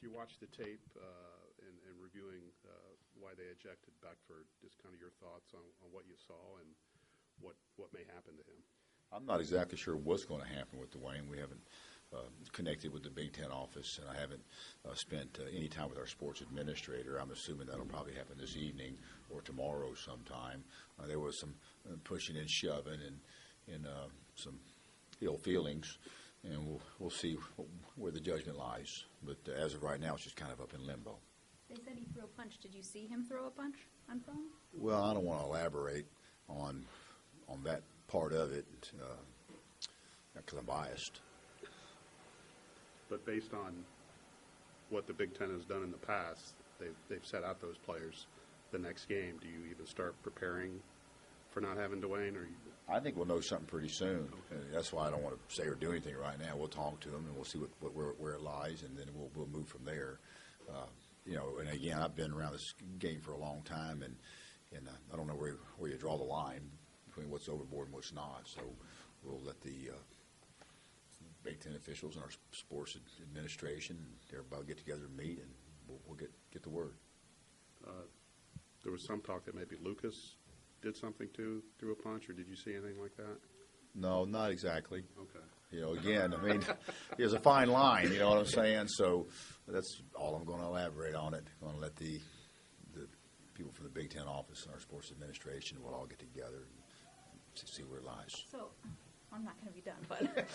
after you watched the tape and reviewing why they ejected Beckford, just kind of your thoughts on what you saw and what may happen to him. I'm not exactly sure what's going to happen with Dwayne. We haven't connected with the Big Ten office, and I haven't spent any time with our sports administrator. I'm assuming that'll probably happen this evening or tomorrow sometime. There was some pushing and shoving and some ill feelings, and we'll see where the judgment lies. But as of right now, it's just kind of up in limbo. They said he threw a punch. Did you see him throw a punch on film? Well, I don't want to elaborate on that part of it because I'm biased. But based on what the Big Ten has done in the past, they've set out those players the next game. Do you even start preparing for not having Dwayne? I think we'll know something pretty soon. Okay. That's why I don't want to say or do anything right now. We'll talk to them and we'll see where it lies, and then we'll move from there. And again, I've been around this game for a long time, and I don't know where you draw the line between what's overboard and what's not. So we'll let the Big Ten officials and our sports administration, everybody get together and meet, and we'll get the word. There was some talk that maybe Lucas did something threw a punch, or did you see anything like that? No, not exactly. Okay. Again, I mean, there's a fine line, you know what I'm saying? So that's all I'm going to elaborate on it. I'm going to let the people from the Big Ten office and our sports administration will all get together and see where it lies. So I'm not going to be done, but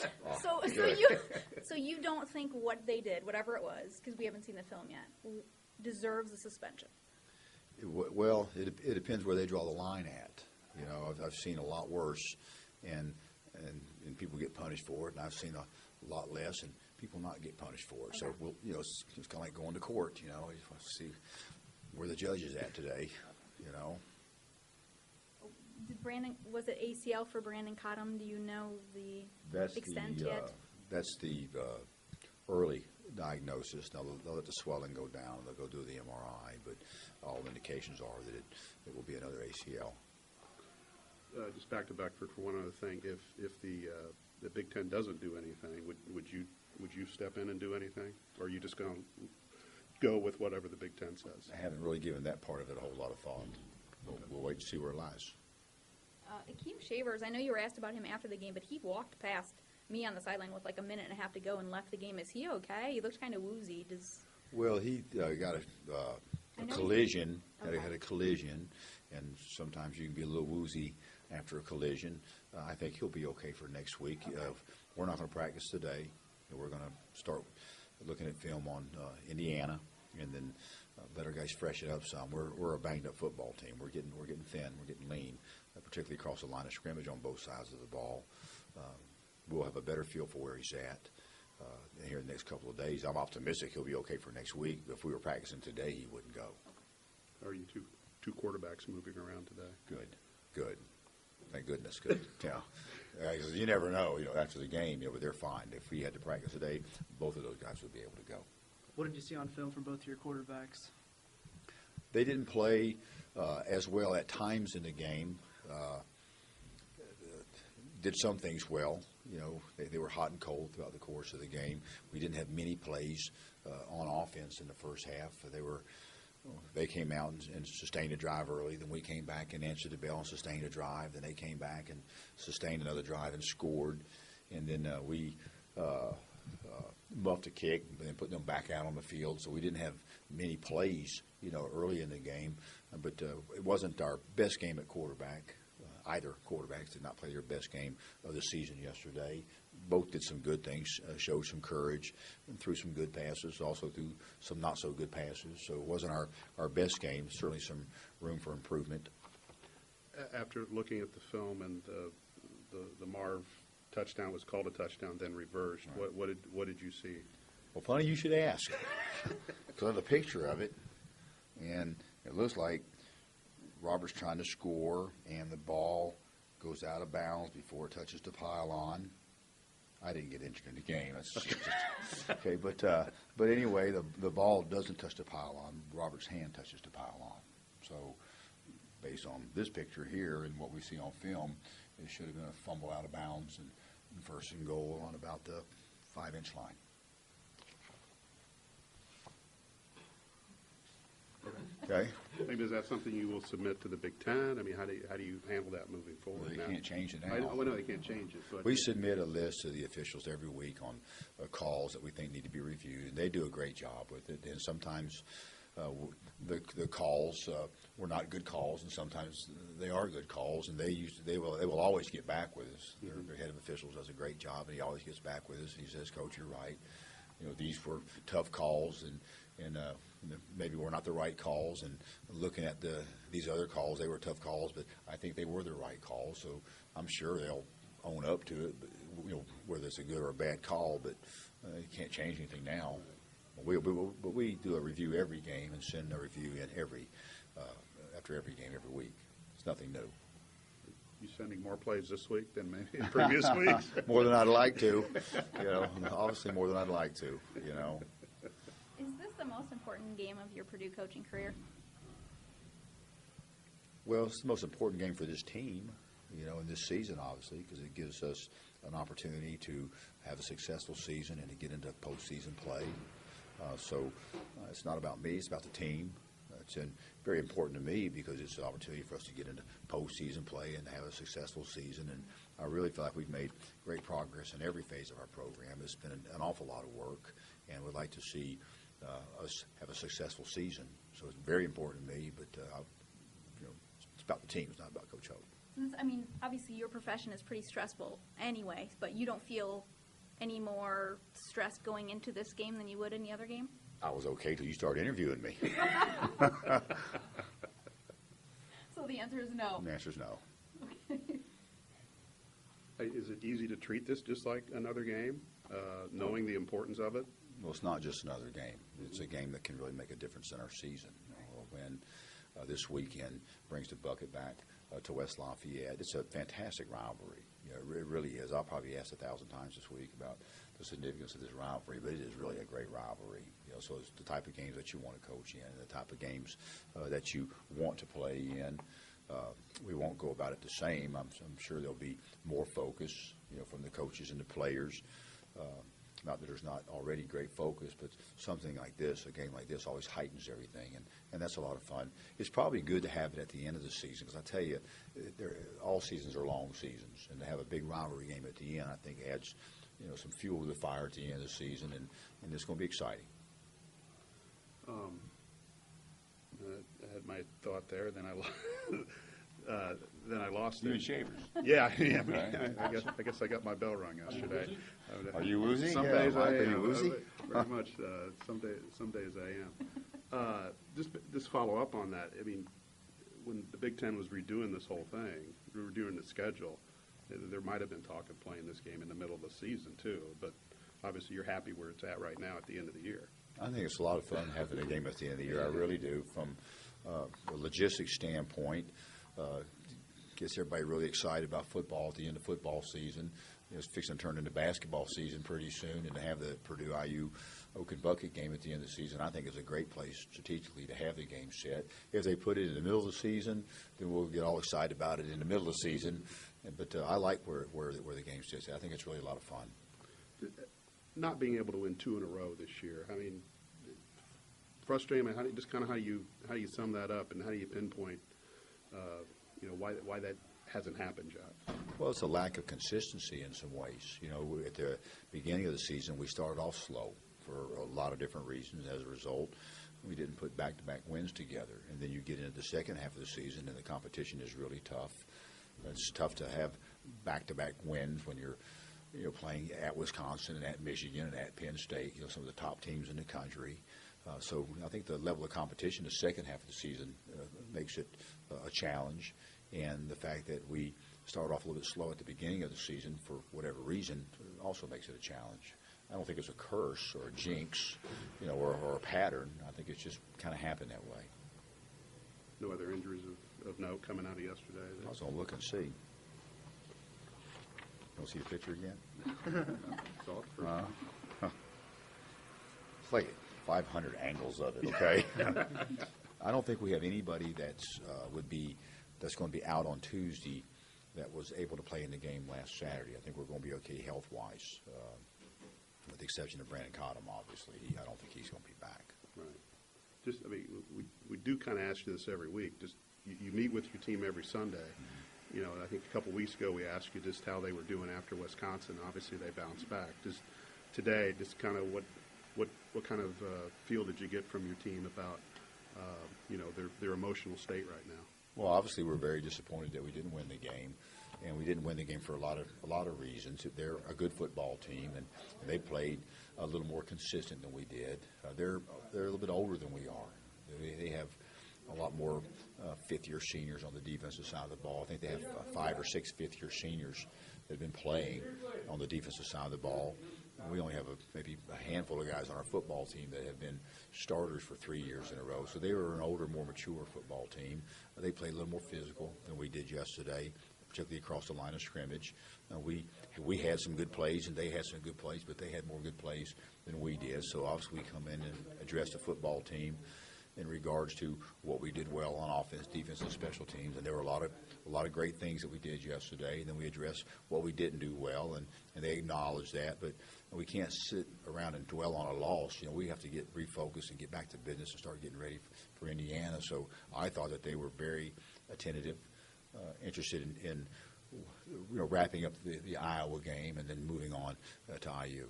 so you don't think what they did, whatever it was, because we haven't seen the film yet, deserves a suspension? Well, it depends where they draw the line at. I've seen a lot worse, and people get punished for it, and I've seen a lot less, and people not get punished for it. Okay. So it's kind of like going to court. You want to see where the judge is at today. Did Brandon, was it ACL for Brandon Cottom? Do you know the extent yet? That's the early diagnosis. Now they'll let the swelling go down. They'll go do the MRI, but all indications are that it will be another ACL. Just back to Beckford for one other thing. If the Big Ten doesn't do anything, would you step in and do anything, or are you just going to go with whatever the Big Ten says? I haven't really given that part of it a whole lot of thought. We'll wait to see where it lies. Akeem Shavers, I know you were asked about him after the game, but he walked past me on the sideline with like a minute and a half to go and left the game. Is he okay? He looks kind of woozy. Well, he got a collision. Okay. Had a collision, and sometimes you can be a little woozy after a collision. I think he'll be okay for next week. Okay. We're not going to practice today. We're going to start looking at film on Indiana, and then let our guys freshen up some. We're a banged up football team. We're getting thin. We're getting lean, particularly across the line of scrimmage on both sides of the ball. We'll have a better feel for where he's at here in the next couple of days. I'm optimistic he'll be okay for next week. But if we were practicing today, he wouldn't go. Are you two quarterbacks moving around today? Good. Thank goodness. Good. You never know. After the game, but they're fine. If we had to practice today, both of those guys would be able to go. What did you see on film from both your quarterbacks? They didn't play as well at times in the game. Did some things well. They were hot and cold throughout the course of the game. We didn't have many plays on offense in the first half. They came out and sustained a drive early. Then we came back and answered the bell and sustained a drive. Then they came back and sustained another drive and scored. And then we muffed a kick and then put them back out on the field. So we didn't have many plays, early in the game. But it wasn't our best game at quarterback. Either quarterbacks did not play their best game of the season yesterday. Both did some good things, showed some courage, and threw some good passes, also threw some not-so-good passes. So it wasn't our best game. Certainly some room for improvement. After looking at the film and the Marv touchdown was called a touchdown, then reversed, right. What did you see? Well, funny you should ask. Because I have a picture of it, and it looks like Robert's trying to score, and the ball goes out of bounds before it touches the pylon. I didn't get injured in the game. That's just okay, but anyway, the ball doesn't touch the pylon. Robert's hand touches the pylon. So, based on this picture here and what we see on film, it should have been a fumble out of bounds and first and goal on about the 5-inch line. mean, is that something you will submit to the Big Ten? I mean, how do you handle that moving forward? Well, they now? can't change it now. I know they can't change it. But We submit a list to the officials every week on calls that we think need to be reviewed, and they do a great job with it. And sometimes the calls were not good calls, and sometimes they are good calls, and they will always get back with us. Their head of officials does a great job, and he always gets back with us. He says, "Coach, you're right. These were tough calls, and maybe were not the right calls. And looking at these other calls, they were tough calls, but I think they were the right calls. So I'm sure they'll own up to it, but, whether it's a good or a bad call. But you can't change anything now. But we do a review every game and send a review in after every game every week. It's nothing new. You sending more plays this week than maybe in previous weeks? More than I'd like to. Obviously more than I'd like to. Is this the most important game of your Purdue coaching career? Well, it's the most important game for this team, in this season, obviously, because it gives us an opportunity to have a successful season and to get into postseason play. So it's not about me; it's about the team. It's very important to me because it's an opportunity for us to get into postseason play and have a successful season. And I really feel like we've made great progress in every phase of our program. It's been an awful lot of work, and we'd like to see us have a successful season. So it's very important to me, but it's about the team. It's not about Coach Hope. Obviously your profession is pretty stressful anyway, but you don't feel any more stressed going into this game than you would any other game? I was okay till you started interviewing me. So the answer is no. The answer is no. Is it easy to treat this just like another game, knowing the importance of it? Well, it's not just another game. It's a game that can really make a difference in our season. When this weekend brings the bucket back to West Lafayette, it's a fantastic rivalry. It really is. I'll probably ask 1,000 times this week about the significance of this rivalry, but it is really a great rivalry. So it's the type of games that you want to coach in, the type of games that you want to play in. We won't go about it the same. I'm sure there'll be more focus, from the coaches and the players. Not that there's not already great focus, but something like this, a game like this, always heightens everything, and that's a lot of fun. It's probably good to have it at the end of the season, because I tell you, all seasons are long seasons, and to have a big rivalry game at the end, I think adds some fuel to the fire at the end of the season, and it's going to be exciting. I had my thought there, then I lost You it. and Shavers. Yeah. I guess I got my bell rung yesterday. Are you woozy? Some Yeah, days Mike, I are am. you woozy? Very much. Some days I am. Just follow up on that. I mean, when the Big Ten was redoing this whole thing, redoing the schedule, there might have been talk of playing this game in the middle of the season too. But obviously, you're happy where it's at right now at the end of the year. I think it's a lot of fun having a game at the end of the year. I really do. From a logistics standpoint, gets everybody really excited about football at the end of football season. It's fixing to turn into basketball season pretty soon, and to have the Purdue IU Oak and Bucket game at the end of the season, I think is a great place strategically to have the game set. If they put it in the middle of the season, then we'll get all excited about it in the middle of the season. But I like where the game sits. I think it's really a lot of fun. Not being able to win 2 in a row this year, I mean, frustrating. I mean, how do you sum that up, and how do you pinpoint, why that hasn't happened, Jeff? Well, it's a lack of consistency in some ways. At the beginning of the season, we started off slow for a lot of different reasons. As a result, we didn't put back-to-back wins together. And then you get into the second half of the season, and the competition is really tough. It's tough to have back-to-back wins when you're playing at Wisconsin and at Michigan and at Penn State, some of the top teams in the country. So I think the level of competition the second half of the season makes it a challenge. And the fact that we started off a little bit slow at the beginning of the season for whatever reason also makes it a challenge. I don't think it's a curse or a jinx, or a pattern. I think it's just kind of happened that way. No other injuries of note coming out of yesterday? I was going to look and see. You want to see the picture again? Saw it first. It's like 500 angles of it, okay? I don't think we have anybody that's going to be out on Tuesday that was able to play in the game last Saturday. I think we're going to be okay health-wise, with the exception of Brandon Cottom, obviously. I don't think he's going to be back. Right. we do kind of ask you this every week. Just you meet with your team every Sunday. You know, I think a couple weeks ago we asked you just how they were doing after Wisconsin. Obviously, they bounced back. Just today, just kind of what kind of feel did you get from your team about their emotional state right now? Well, obviously, we're very disappointed that we didn't win the game, and we didn't win the game for a lot of reasons. They're a good football team, and they played a little more consistent than we did. They're a little bit older than we are. They have a lot more fifth-year seniors on the defensive side of the ball. I think they have 5 or 6 fifth-year seniors that have been playing on the defensive side of the ball. We only have maybe a handful of guys on our football team that have been starters for 3 years in a row. So they were an older, more mature football team. They played a little more physical than we did yesterday, particularly across the line of scrimmage. We had some good plays, and they had some good plays, but they had more good plays than we did. So obviously we come in and address the football team in regards to what we did well on offense, defense, and special teams. And there were a lot of great things that we did yesterday. And then we addressed what we didn't do well, and they acknowledged that. But we can't sit around and dwell on a loss. You know, we have to get refocused and get back to business and start getting ready for Indiana. So I thought that they were very attentive, interested in wrapping up the Iowa game and then moving on to IU.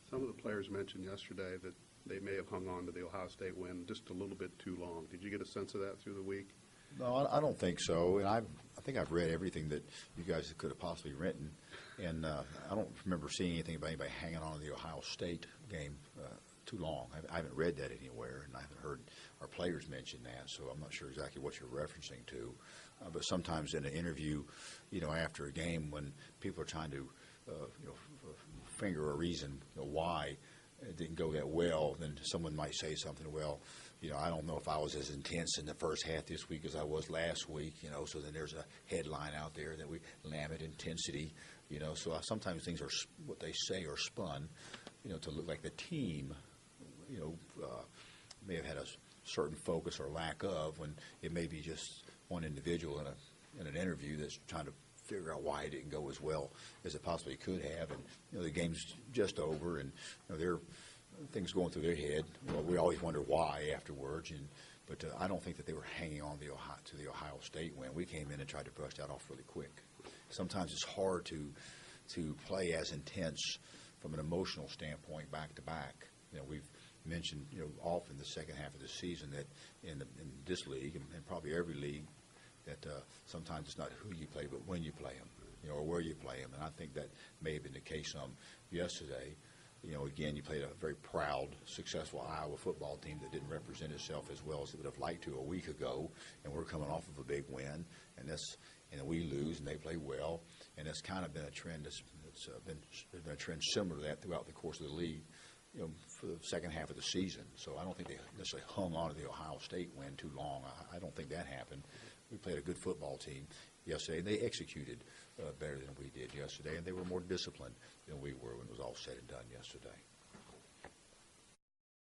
Some of the players mentioned yesterday that they may have hung on to the Ohio State win just a little bit too long. Did you get a sense of that through the week? No, I don't think so. And I think I've read everything that you guys could have possibly written. And I don't remember seeing anything about anybody hanging on to the Ohio State game too long. I haven't read that anywhere, and I haven't heard our players mention that, so I'm not sure exactly what you're referencing to. But sometimes in an interview, after a game when people are trying to, finger a reason why it didn't go that well, then someone might say something, well, I don't know if I was as intense in the first half this week as I was last week, so then there's a headline out there that we limit intensity, so sometimes things are, what they say are spun, to look like the team, may have had a certain focus or lack of, when it may be just one individual in an interview that's trying to figure out why it didn't go as well as it possibly could have. And the game's just over, and there are things going through their head. We always wonder why afterwards, but I don't think that they were hanging on to the Ohio State win. We came in and tried to brush that off really quick. Sometimes it's hard to play as intense from an emotional standpoint back to back. We've mentioned often the second half of the season that in this league and probably every league, that sometimes it's not who you play, but when you play them, or where you play them. And I think that may have been the case yesterday. Again, you played a very proud, successful Iowa football team that didn't represent itself as well as it would have liked to a week ago, and we're coming off of a big win, and we lose, and they play well, and that's kind of been a trend there's been a trend similar to that throughout the course of the league, for the second half of the season. So I don't think they necessarily hung on to the Ohio State win too long. I don't think that happened. We played a good football team yesterday, and they executed better than we did yesterday, and they were more disciplined than we were when it was all said and done yesterday.